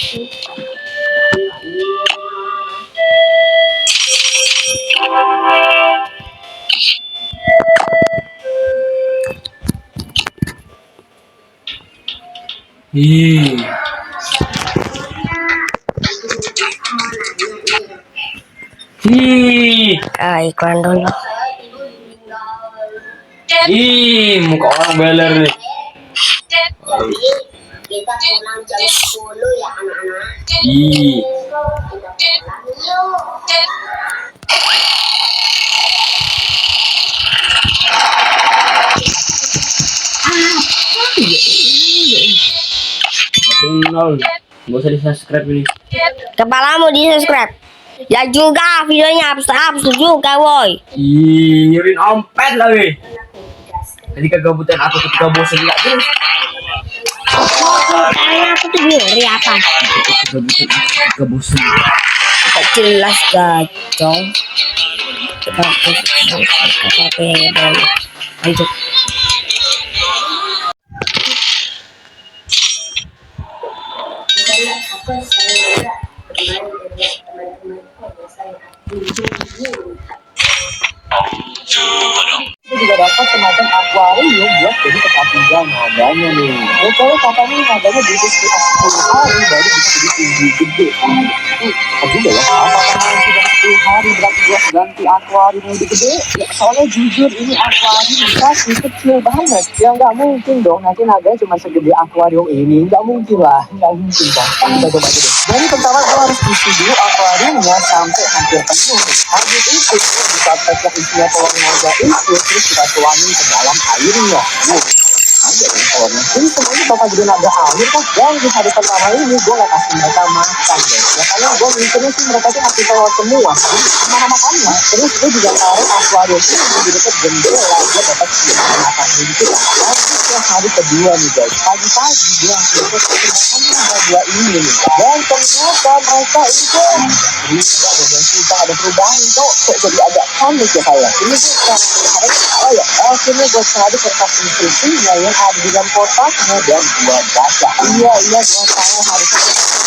Ih, Iklan dulu. muka orang beler nih. Kita pulang jam 10 ya anak-anak. Ih, Kita pulang nol. Gak usah di subscribe ini. Kepalamu di subscribe. Ya juga videonya hapus juga woi. Ih, nyurin ompet lagi. Tadi kegabutan aku ketika bosan nggak terus. Kayaknya aku tuh nyuri apa? Kegabutan aku ketika bosan. Gak jelas gacong. Kita lanjut. aku sering juga bermain dengan teman-temanku yang sering aktif. Itu juga dapat semacam akuarium buat jadi tempat tinggal naganya nih. Kalau katanya naganya butuh sekitar 10 hari baru bisa jadi tinggi gede. Itu juga ya, apakah nanti dalam 10 hari berarti gua ganti akuarium yang lebih gede? Ya, soalnya jujur ini akuarium dikasih kecil banget. Ya nggak mungkin dong nanti naganya cuma segede akuarium ini. Nggak mungkin lah, nggak mungkin dong. Kita coba aja deh. Jadi pertama gua harus isi dulu akuariumnya sampai hampir penuh. Habis itu gua bisa cek isinya telur naga itu, terus kita tuangin ke dalam airnya. Ada yang telurnya. Ini semuanya bakal jadi naga air kan. Dan di hari pertama ini gue gak kasih mereka makan guys. Ya karena gue mikirnya sih mereka tuh kasih telur semua. Jadi gimana makannya? Terus gue juga taruh akuarium ini di dekat jendela. Gue dapat gimana makannya gitu. Lanjut ke hari kedua nih guys. Pagi-pagi gue langsung ke perkembangannya naga ini nih. Dan ternyata mereka itu berubah dan yang suka ada perubahan kok jadi agak panik ya saya. Ini gue sekarang melihatnya salah ya. Akhirnya gue cari kertas instruksinya yang ada di dalam kotaknya dan gue baca. Iya gue tahu harusnya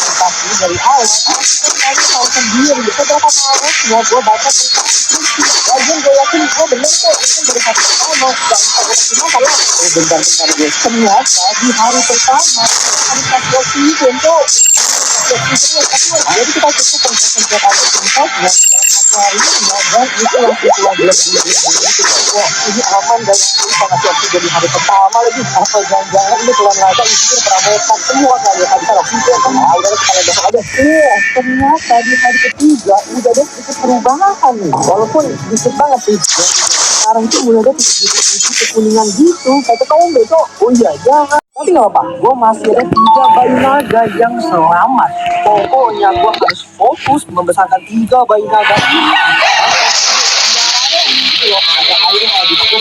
kertas ini dari awal. Tapi kan tahu sendiri. Seberapa harusnya gue baca tentang instruksi. Lagian gue yakin gue bener kok. Ini dari hari pertama. Gak bisa gue cuma kalau bentar guys. Ternyata di hari pertama hari tes oksigen tuh. Jadi kita cukup pencet aja tempatnya akuariumnya dan itu langsung keluar gelap gitu. Wah ini aman dan sangat oksigen di hari pertama lagi. Apa jangan-jangan ini keluar naga isinya pramuka semua kali ya bisa oksigen. Nah udah kita lihat besok aja. Ternyata di hari ketiga udah ada sedikit perubahan nih. Walaupun sedikit banget sih. Sekarang tuh mulai ada titik-titik kekuningan gitu. Kayak kaum besok. Oh iya jangan. Tapi nggak apa, gue masih ada 3 bayi naga yang selamat. Pokoknya gue harus fokus membesarkan 3 bayi naga ini. Ada air di situ,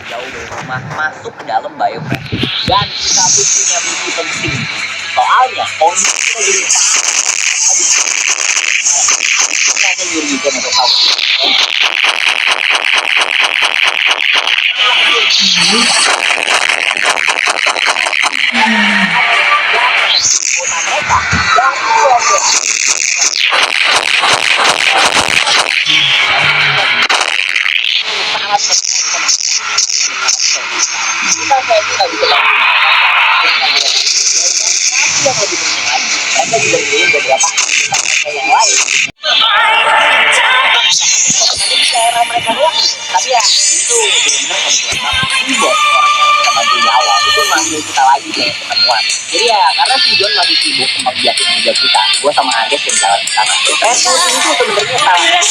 jauh dari rumah masuk ke dalam biomed dan kita punya misi penting soalnya kondisi kita jadi juga untuk tahu kayak ini nggak bisa bangun. Tapi yang lebih penting lagi, mereka juga memiliki beberapa aktivitas yang lain. Ada di daerah mereka doang gitu. Tapi ya itu benar-benar kebetulan banget. Si bos orang yang kita bantu di awal itu manggil kita lagi kayak ketemuan. Jadi ya karena si John masih sibuk kembang biakin juga kita, gue sama Andes yang jalan di sana. Rekrut itu sebenarnya salah satu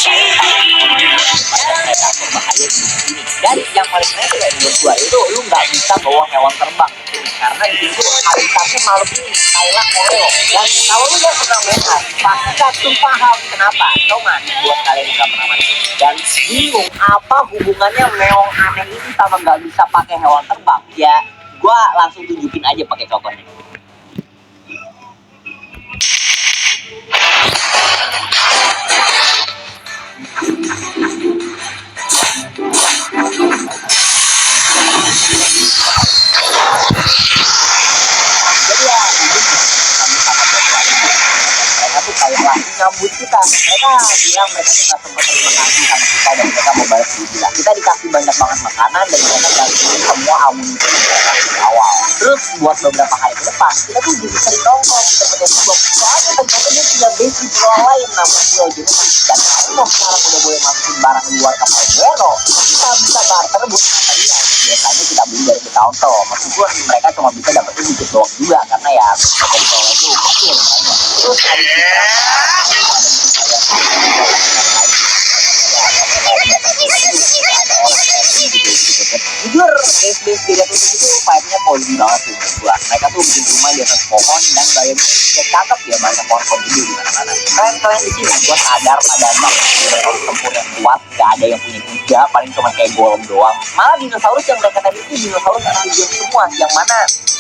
predator bahaya di sini. Dan yang paling menarik dari menurut gue itu lu nggak bisa bawa hewan terbang karena di situ habitatnya malam ini Thailand Koreo. Dan kalau lu nggak pernah melihat, pasti langsung paham kenapa. Coba nih buat kalian yang nggak pernah main dan bingung apa hubungannya meong aneh ini sama nggak bisa pakai hewan terbang, ya gue langsung tunjukin aja pakai contohnya. Jadi ya kami sama bos lagi mereka tuh kayak langsung nyambut kita. Mereka bilang mereka tuh nggak sempat terima kasih sama kita dan mereka mau balas budi lah. Kita dikasih banyak banget makanan dan mereka gantiin semua amunisi yang mereka kasih di awal. Terus buat beberapa hari ke depan kita tuh jadi sering nongkrong di tempat Xbox. Soalnya ternyata dia punya base di pulau lain namanya Pulau Genesis. Dan kalau sekarang udah boleh masukin barang luar kapal Zero, kita bisa barter buat material. Biasanya kita beli dari Bekanto, meskipun mereka cuma bisa dapetin dikit doang juga karena ya mereka di pulau itu kecil makanya. Terus habis itu jujur base di Reddit itu vibe-nya cozy banget sih menurut gua. Mereka tuh bikin rumah di atas pohon dan gayanya juga cakep ya, banyak pohon-pohon gede di mana-mana. Keren di sini gua sadar pada dinosaurus tempur yang kuat gak ada yang punya tiga, paling cuma kayak golem doang. Malah dinosaurus yang mereka tadi itu dinosaurus yang semua, yang mana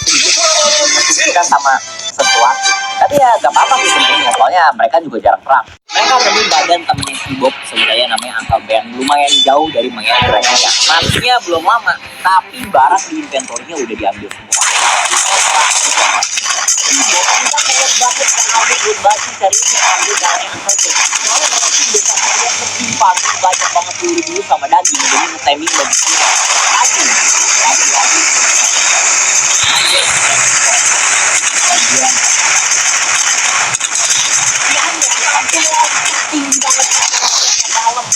sedikit sama sesuatu. Tapi ya gak apa-apa sih sebenarnya, soalnya mereka juga jarang perang. Mereka tadi badan temennya si Bob sebenarnya namanya Uncle Ben, lumayan jauh dari mainan mereka. Maksudnya belum lama, tapi barang di inventorinya udah diambil semua. Kita kayak banget ambil buat baju cari ambil barangnya Uncle Ben. Soalnya mereka tuh biasa kalian berjumpa banyak banget dulu sama daging, jadi nge-timing dan lagi. Tinggi banget dalam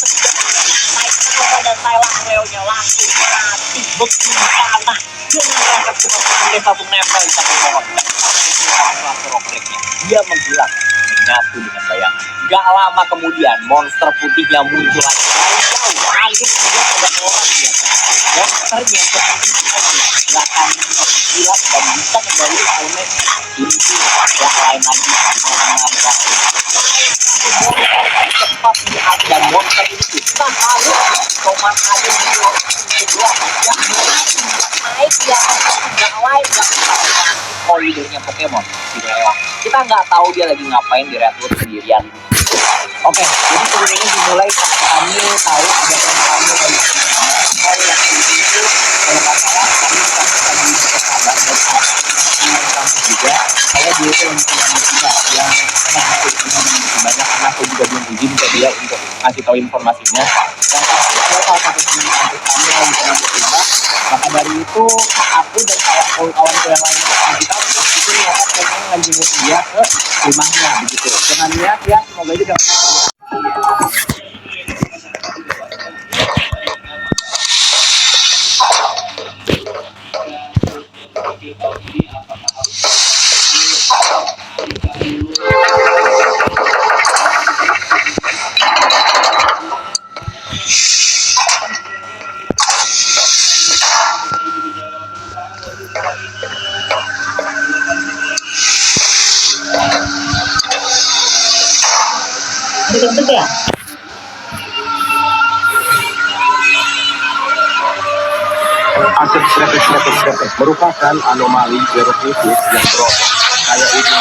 dan Thailand reonya langsung mati beku di tanah dengan rasa cuma sampai satu nempel di satu pohon dan rasa rockreknya dia menghilang menyatu dengan bayangan. Gak lama kemudian monster putihnya muncul lagi dari jauh anggap dia ada orang biasa. Monsternya seperti gerakan kilat dan bisa mengendalikan elemen ini tuh gak lain lagi menambah cepat lihat dan monster itu tak harus tomat ada di kedua yang naik di atas gak lain gak koridornya Pokemon di Leon. Kita nggak tahu dia lagi ngapain di Redwood sendirian. Oke, jadi sebenarnya dimulai saat kami tahu ada tamu dari kalau yang itu kalau nggak salah kami lagi bersahabat dan kampus juga. Saya dulu tuh yang banyak karena aku juga belum izin ke dia untuk ngasih tahu informasinya. Yang pasti ada salah satu teman kampus kami yang bisa berubah. Maka dari itu aku dan kawan-kawanku yang lainnya di kampus itu niat pengen ngajenguk dia ke rumahnya begitu. Dengan niat ya semoga aja dapat. Deket ya? Aset slepes merupakan anomali hieroglifis yang berotot kayak ini.